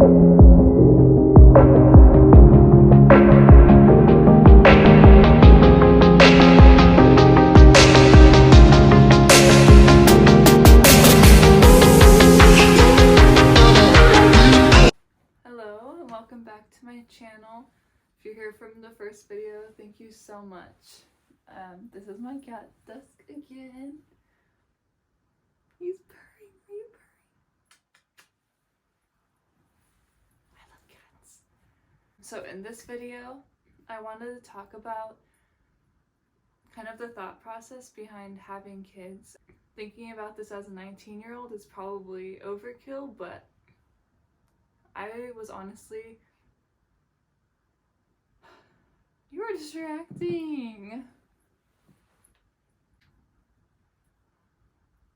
Hello and welcome back to my channel. If you're here from the first video, thank you so much. This is my cat Dusk again. He's purring. Are you purring? I love cats. So in this video, I wanted to talk about kind of the thought process behind having kids. Thinking about this as a 19-year-old is probably overkill, but I was honestly... You are distracting!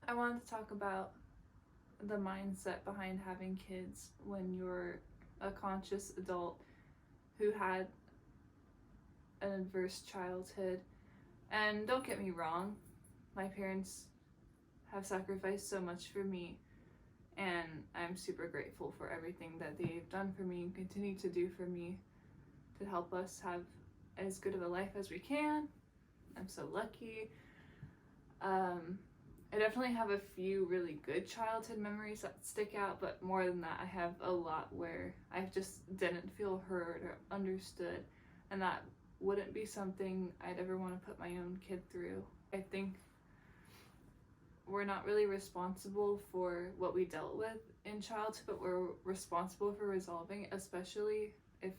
I wanted to talk about the mindset behind having kids when you're a conscious adult who had an adverse childhood. And don't get me wrong, my parents have sacrificed so much for me, and I'm super grateful for everything that they've done for me and continue to do for me to help us have as good of a life as we can. I'm so lucky. I definitely have a few really good childhood memories that stick out, but more than that, I have a lot where I just didn't feel heard or understood, and that wouldn't be something I'd ever want to put my own kid through. I think we're not really responsible for what we dealt with in childhood, but we're responsible for resolving it, especially if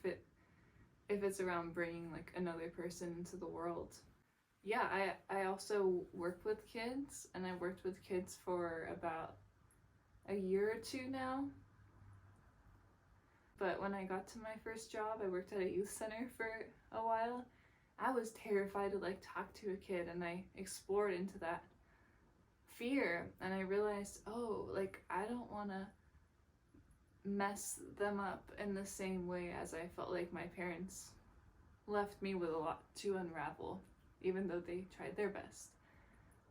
it's around bringing like another person into the world. Yeah, I also work with kids, and I worked with kids for about a year or two now. But when I got to my first job, I worked at a youth center for a while. I was terrified to like talk to a kid, and I explored into that fear, and I realized, oh, like I don't want to mess them up in the same way as I felt like my parents left me with a lot to unravel, even though they tried their best.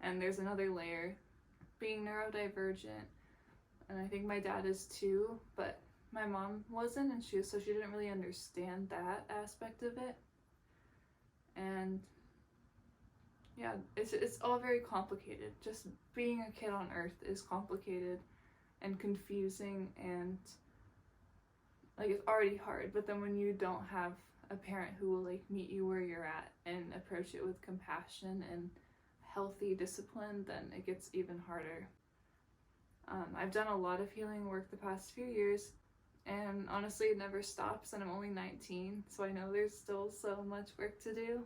And there's another layer, being neurodivergent, and I think my dad is too, but my mom wasn't, and she didn't really understand that aspect of it. And yeah, it's all very complicated. Just being a kid on earth is complicated and confusing, and like it's already hard, but then when you don't have a parent who will like meet you where you're at and approach it with compassion and healthy discipline, then it gets even harder. I've done a lot of healing work the past few years, and honestly it never stops, and I'm only 19, so I know there's still so much work to do.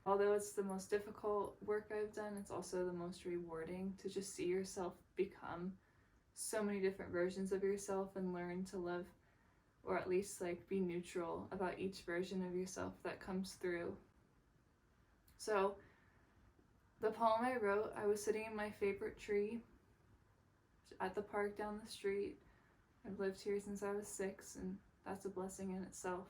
Although it's the most difficult work I've done, it's also the most rewarding to just see yourself become so many different versions of yourself and learn to love, or at least like be neutral about each version of yourself that comes through. So the poem I wrote, I was sitting in my favorite tree at the park down the street. I've lived here since I was 6, and that's a blessing in itself.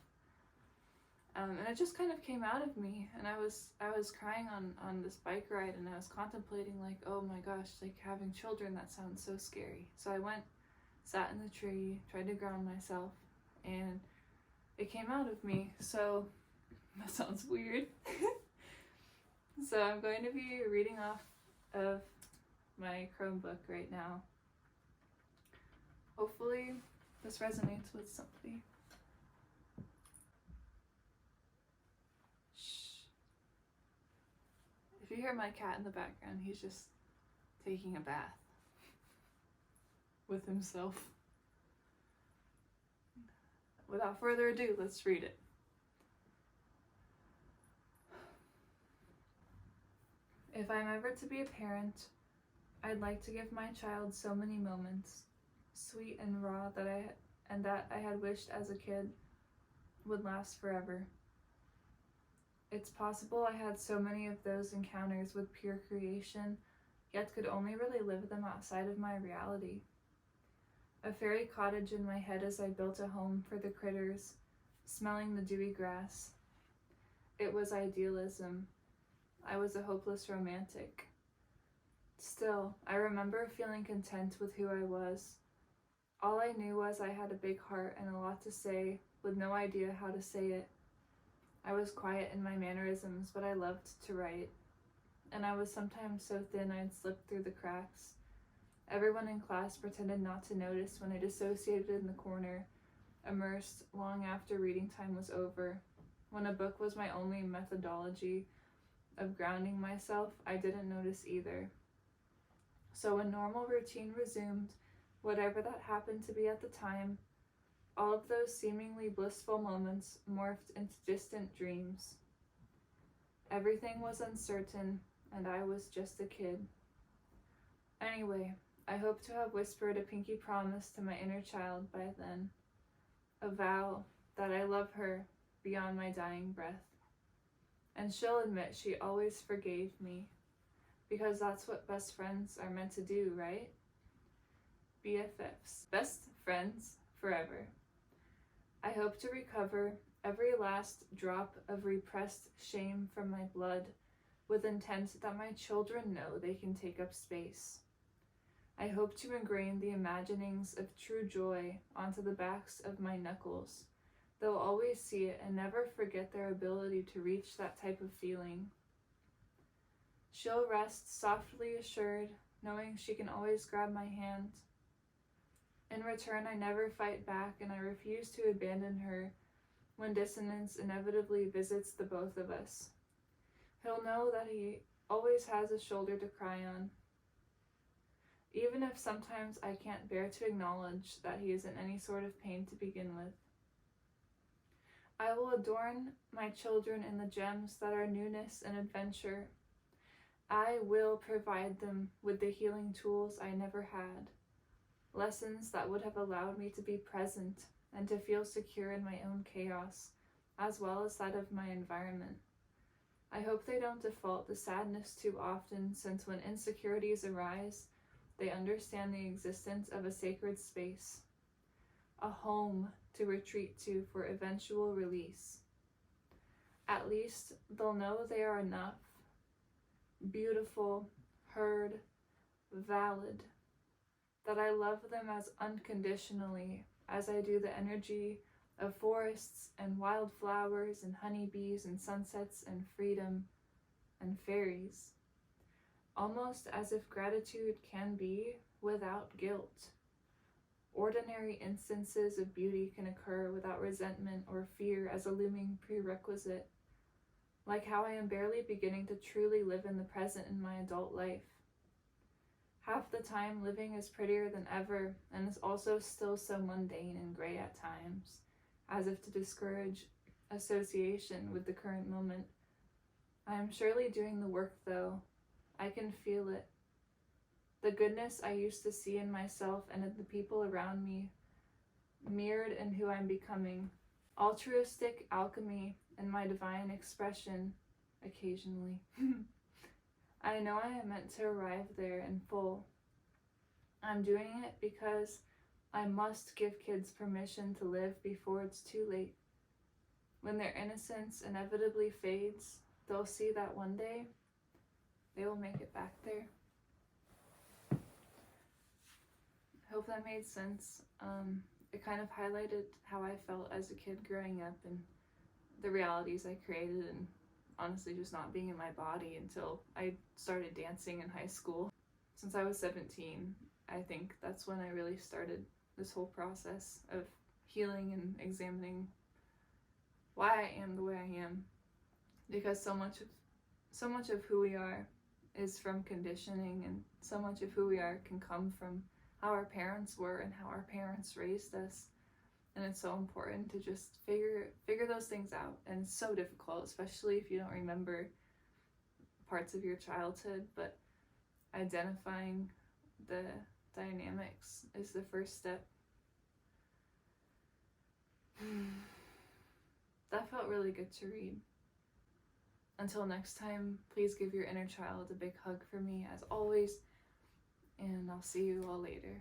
And it just kind of came out of me, and I was crying on this bike ride, and I was contemplating like, oh my gosh, like having children, that sounds so scary. So I went, sat in the tree, tried to ground myself, and it came out of me. So that sounds weird. So I'm going to be reading off of my Chromebook right now. Hopefully this resonates with somebody. If you hear my cat in the background, he's just taking a bath with himself. Without further ado, let's read it. If I'm ever to be a parent, I'd like to give my child so many moments, sweet and raw, that I had wished as a kid would last forever. It's possible I had so many of those encounters with pure creation, yet could only really live them outside of my reality. A fairy cottage in my head as I built a home for the critters, smelling the dewy grass. It was idealism. I was a hopeless romantic. Still, I remember feeling content with who I was. All I knew was I had a big heart and a lot to say, with no idea how to say it. I was quiet in my mannerisms, but I loved to write. And I was sometimes so thin I'd slip through the cracks. Everyone in class pretended not to notice when I dissociated in the corner, immersed long after reading time was over. When a book was my only methodology of grounding myself, I didn't notice either. So when normal routine resumed, whatever that happened to be at the time, all of those seemingly blissful moments morphed into distant dreams. Everything was uncertain, and I was just a kid. Anyway, I hope to have whispered a pinky promise to my inner child by then, a vow that I love her beyond my dying breath. And she'll admit she always forgave me, because that's what best friends are meant to do, right? BFFs, best friends forever. I hope to recover every last drop of repressed shame from my blood, with intent that my children know they can take up space. I hope to ingrain the imaginings of true joy onto the backs of my knuckles. They'll always see it and never forget their ability to reach that type of feeling. She'll rest softly assured, knowing she can always grab my hand. In return, I never fight back, and I refuse to abandon her when dissonance inevitably visits the both of us. He'll know that he always has a shoulder to cry on, even if sometimes I can't bear to acknowledge that he is in any sort of pain to begin with. I will adorn my children in the gems that are newness and adventure. I will provide them with the healing tools I never had, lessons that would have allowed me to be present and to feel secure in my own chaos, as well as that of my environment. I hope they don't default to sadness too often, since when insecurities arise, they understand the existence of a sacred space, a home to retreat to for eventual release. At least they'll know they are enough, beautiful, heard, valid, that I love them as unconditionally as I do the energy of forests and wildflowers and honeybees and sunsets and freedom and fairies. Almost as if gratitude can be without guilt. Ordinary instances of beauty can occur without resentment or fear as a looming prerequisite, like how I am barely beginning to truly live in the present in my adult life. Half the time, living is prettier than ever, and is also still so mundane and gray at times, as if to discourage association with the current moment. I am surely doing the work, though. I can feel it. The goodness I used to see in myself and in the people around me, mirrored in who I'm becoming. Altruistic alchemy and my divine expression, occasionally. I know I am meant to arrive there in full. I'm doing it because I must give kids permission to live before it's too late. When their innocence inevitably fades, they'll see that one day they will make it back there. I hope that made sense. It kind of highlighted how I felt as a kid growing up and the realities I created, and honestly just not being in my body until I started dancing in high school. Since I was 17, I think that's when I really started this whole process of healing and examining why I am the way I am, because so much of who we are is from conditioning, and so much of who we are can come from how our parents were and how our parents raised us. And it's so important to just figure those things out. And it's so difficult, especially if you don't remember parts of your childhood, but identifying the dynamics is the first step. That felt really good to read. Until next time, please give your inner child a big hug for me as always, and I'll see you all later.